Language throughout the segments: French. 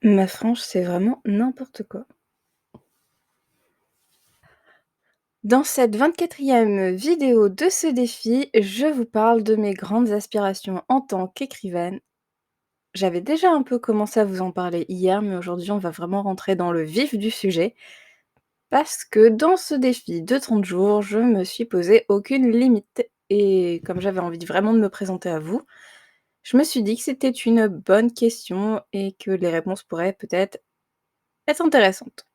Ma frange, c'est vraiment n'importe quoi. Dans cette 24e vidéo de ce défi, je vous parle de mes grandes aspirations en tant qu'écrivaine. J'avais déjà un peu commencé à vous en parler hier, mais aujourd'hui, on va vraiment rentrer dans le vif du sujet. Parce que dans ce défi de 30 jours, je me suis posé aucune limite. Et comme j'avais envie vraiment de me présenter à vous, je me suis dit que c'était une bonne question et que les réponses pourraient peut-être être intéressantes.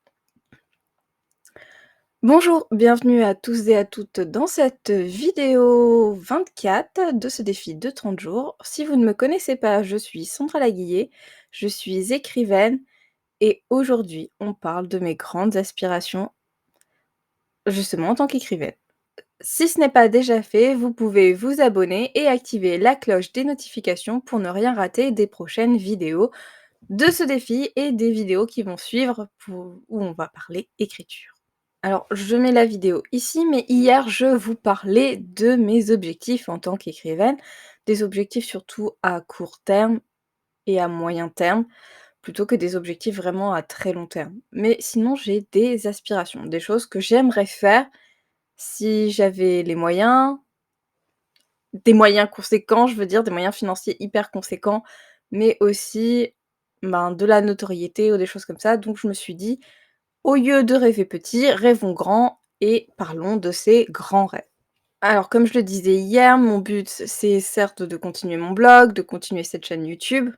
Bonjour, bienvenue à tous et à toutes dans cette vidéo 24 de ce défi de 30 jours. Si vous ne me connaissez pas, je suis Sandra Laguillet, je suis écrivaine et aujourd'hui on parle de mes grandes aspirations justement en tant qu'écrivaine. Si ce n'est pas déjà fait, vous pouvez vous abonner et activer la cloche des notifications pour ne rien rater des prochaines vidéos de ce défi et des vidéos qui vont suivre où on va parler écriture. Alors, je mets la vidéo ici, mais hier, je vous parlais de mes objectifs en tant qu'écrivaine, des objectifs surtout à court terme et à moyen terme, plutôt que des objectifs vraiment à très long terme. Mais sinon, j'ai des aspirations, des choses que j'aimerais faire si j'avais les moyens, des moyens conséquents, je veux dire, des moyens financiers hyper conséquents, mais aussi ben, de la notoriété ou des choses comme ça. Donc je me suis dit, au lieu de rêver petit, rêvons grand et parlons de ces grands rêves. Alors, comme je le disais hier, mon but, c'est certes de continuer mon blog, de continuer cette chaîne YouTube,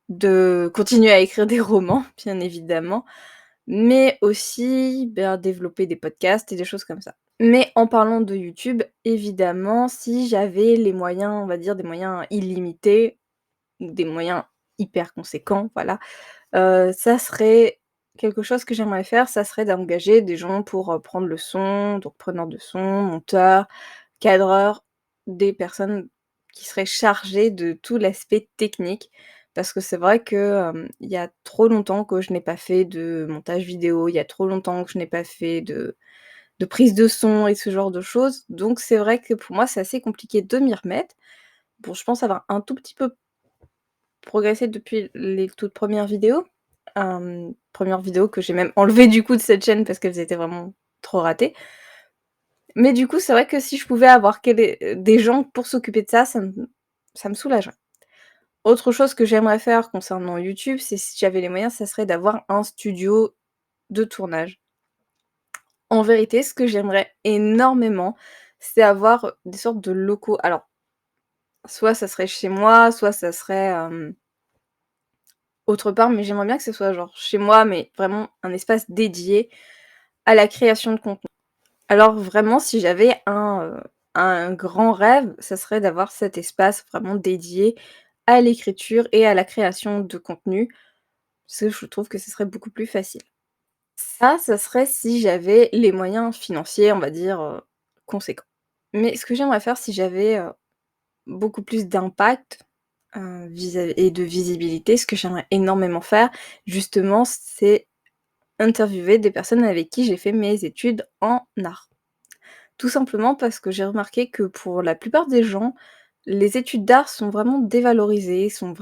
de continuer à écrire des romans, bien évidemment, mais aussi, ben, développer des podcasts et des choses comme ça. Mais en parlant de YouTube, évidemment, si j'avais les moyens, on va dire des moyens illimités, ou des moyens hyper conséquents, voilà, ça serait quelque chose que j'aimerais faire, ça serait d'engager des gens pour, prendre le son, donc preneur de son, monteur, cadreur, des personnes qui seraient chargées de tout l'aspect technique. Parce que c'est vrai que, il y a trop longtemps que je n'ai pas fait de montage vidéo, il y a trop longtemps que je n'ai pas fait de prise de son et ce genre de choses. Donc c'est vrai que pour moi, c'est assez compliqué de m'y remettre. Bon, je pense avoir un tout petit peu progressé depuis les toutes premières vidéos. 1re vidéo que j'ai même enlevée du coup de cette chaîne parce qu'elles étaient vraiment trop ratées. Mais du coup, c'est vrai que si je pouvais avoir des gens pour s'occuper de ça, ça me soulagerait. Autre chose que j'aimerais faire concernant YouTube, c'est si j'avais les moyens, ça serait d'avoir un studio de tournage. En vérité, ce que j'aimerais énormément, c'est avoir des sortes de locaux. Alors, soit ça serait chez moi, soit ça serait, autre part, mais j'aimerais bien que ce soit genre chez moi, mais vraiment un espace dédié à la création de contenu. Alors vraiment, si j'avais un grand rêve, ça serait d'avoir cet espace vraiment dédié à l'écriture et à la création de contenu, parce que je trouve que ce serait beaucoup plus facile. Ça serait si j'avais les moyens financiers, on va dire, conséquents. Mais ce que j'aimerais faire si j'avais, beaucoup plus d'impact, vis-à-vis et de visibilité, ce que j'aimerais énormément faire, justement, c'est interviewer des personnes avec qui j'ai fait mes études en art. Tout simplement parce que j'ai remarqué que pour la plupart des gens, les études d'art sont vraiment dévalorisées, sont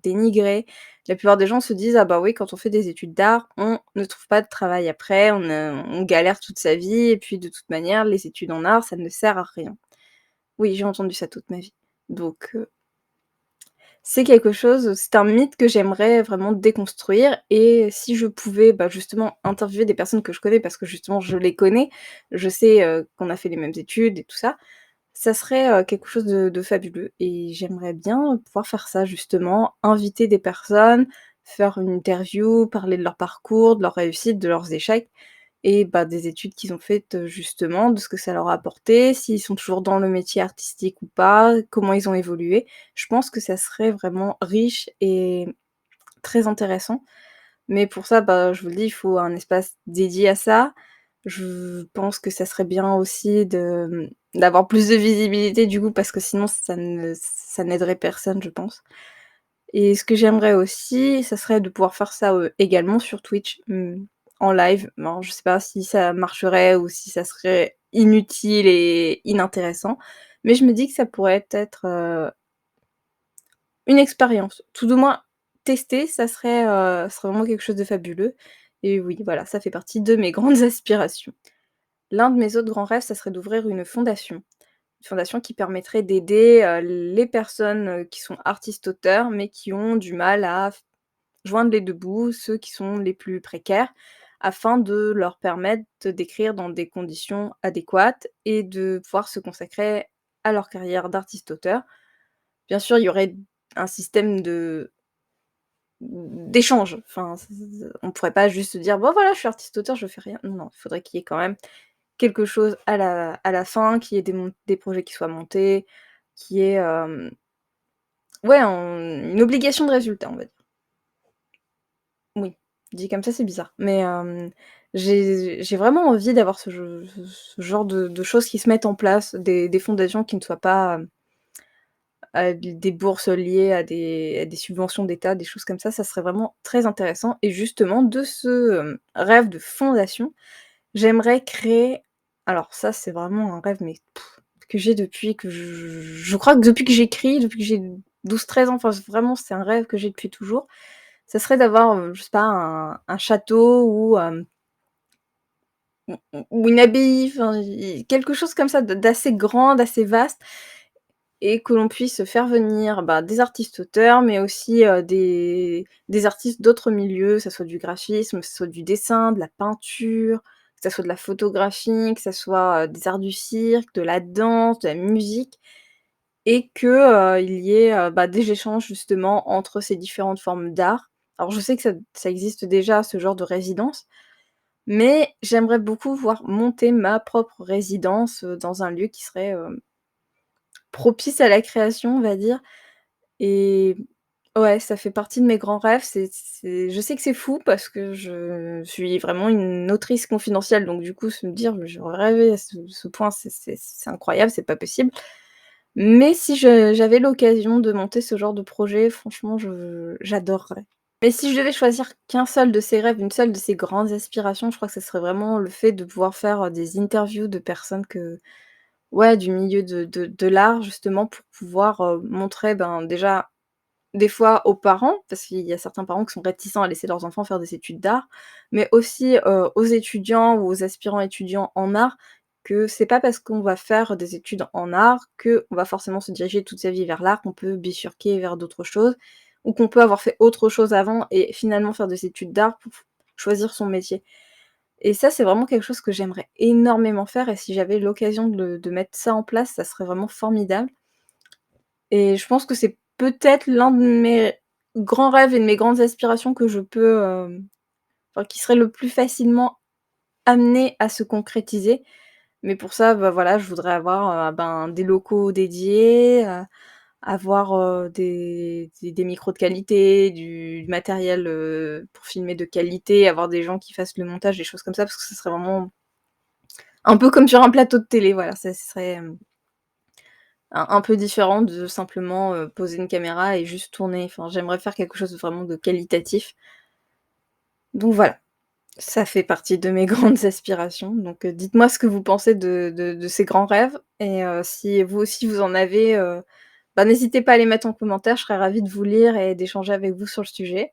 dénigrées. La plupart des gens se disent: «Ah bah oui, quand on fait des études d'art, on ne trouve pas de travail après, on galère toute sa vie et puis de toute manière, les études en art, ça ne sert à rien». Oui, j'ai entendu ça toute ma vie. Donc c'est quelque chose, c'est un mythe que j'aimerais vraiment déconstruire et si je pouvais, bah, justement interviewer des personnes que je connais parce que justement je les connais, je sais, qu'on a fait les mêmes études et tout ça, ça serait, quelque chose de fabuleux et j'aimerais bien pouvoir faire ça justement, inviter des personnes, faire une interview, parler de leur parcours, de leurs réussites, de leurs échecs et bah, des études qu'ils ont faites, justement, de ce que ça leur a apporté, s'ils sont toujours dans le métier artistique ou pas, comment ils ont évolué. Je pense que ça serait vraiment riche et très intéressant. Mais pour ça, bah, je vous le dis, il faut un espace dédié à ça. Je pense que ça serait bien aussi d'avoir plus de visibilité du coup, parce que sinon ça n'aiderait personne, je pense. Et ce que j'aimerais aussi, ça serait de pouvoir faire ça, également sur Twitch, en live. Alors je sais pas si ça marcherait ou si ça serait inutile et inintéressant, mais je me dis que ça pourrait être, une expérience, tout du moins tester, ça serait vraiment quelque chose de fabuleux et oui, voilà, ça fait partie de mes grandes aspirations. L'un de mes autres grands rêves, ça serait d'ouvrir une fondation. Une fondation qui permettrait d'aider, les personnes, qui sont artistes-auteurs, mais qui ont du mal à joindre les 2 bouts, ceux qui sont les plus précaires, afin de leur permettre d'écrire dans des conditions adéquates et de pouvoir se consacrer à leur carrière d'artiste-auteur. Bien sûr, il y aurait un système d'échange, enfin, on pourrait pas juste se dire: «Bon voilà, je suis artiste-auteur, je fais rien». Non, non, il faudrait qu'il y ait quand même quelque chose à la fin, qu'il y ait des projets qui soient montés, qu'il y ait, ouais, une obligation de résultat, on va dire. Oui, dit comme ça, c'est bizarre, mais j'ai vraiment envie d'avoir ce genre de choses qui se mettent en place, des fondations qui ne soient pas, à des bourses liées à des subventions d'État, des choses comme ça serait vraiment très intéressant et justement de ce, rêve de fondation, j'aimerais créer alors ça, c'est vraiment un rêve, mais que j'ai depuis que je crois que depuis que j'écris, depuis que j'ai 12-13 ans, enfin vraiment c'est un rêve que j'ai depuis toujours. Ça serait d'avoir, je sais pas, un château ou une abbaye, enfin i quelque chose comme ça d'assez grand, d'assez vaste et que l'on puisse faire venir, bah, des artistes auteurs, mais aussi, des artistes d'autres milieux, que ça soit du graphisme, que ça soit du dessin, de la peinture, que ça soit de la photographie, que ça soit, des arts du cirque, de la danse, de la musique et que, il y ait, bah, des échanges justement entre ces différentes formes d'art. Alors je sais que ça existe déjà ce genre de résidence, mais j'aimerais beaucoup voir monter ma propre résidence, dans un lieu qui serait, propice à la création, on va dire et ouais, ça fait partie de mes grands rêves. C'est je sais que c'est fou parce que je suis vraiment une autrice confidentielle, donc du coup, se me dire: «J'aurais rêvé à ce point», c'est incroyable, c'est pas possible. Mais si j'avais l'occasion de monter ce genre de projet, franchement, j'adorerais. Mais si je devais choisir qu'un seul de ces rêves, une seule de ces grandes aspirations, je crois que ce serait vraiment le fait de pouvoir faire, des interviews de personnes ouais, du milieu de l'art justement pour pouvoir, montrer, ben, déjà, des fois aux parents, parce qu'il y a certains parents qui sont réticents à laisser leurs enfants faire des études d'art, mais aussi, aux étudiants ou aux aspirants étudiants en art, que c'est pas parce qu'on va faire des études en art qu'on va forcément se diriger toute sa vie vers l'art, qu'on peut bifurquer vers d'autres choses ou qu'on peut avoir fait autre chose avant et finalement faire des études d'art pour choisir son métier. Et ça, c'est vraiment quelque chose que j'aimerais énormément faire et si j'avais l'occasion de mettre ça en place, ça serait vraiment formidable et je pense que c'est peut-être l'un de mes grands rêves et de mes grandes aspirations que je peux, enfin qui serait le plus facilement amené à se concrétiser. Mais pour ça, bah, voilà, je voudrais avoir, ben, des locaux dédiés, avoir, des micros de qualité, du matériel, pour filmer de qualité, avoir des gens qui fassent le montage, des choses comme ça, parce que ce serait vraiment un peu comme sur un plateau de télé, voilà, ça ce serait, un peu différent de simplement, poser une caméra et juste tourner. Enfin, j'aimerais faire quelque chose de vraiment de qualitatif. Donc voilà, ça fait partie de mes grandes aspirations. Donc, dites-moi ce que vous pensez de ces grands rêves et si vous aussi vous en avez, bah, n'hésitez pas à les mettre en commentaire, je serais ravie de vous lire et d'échanger avec vous sur le sujet.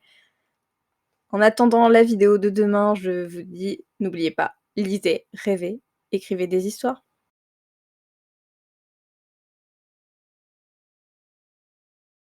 En attendant la vidéo de demain, je vous dis: n'oubliez pas, lisez, rêvez, écrivez des histoires.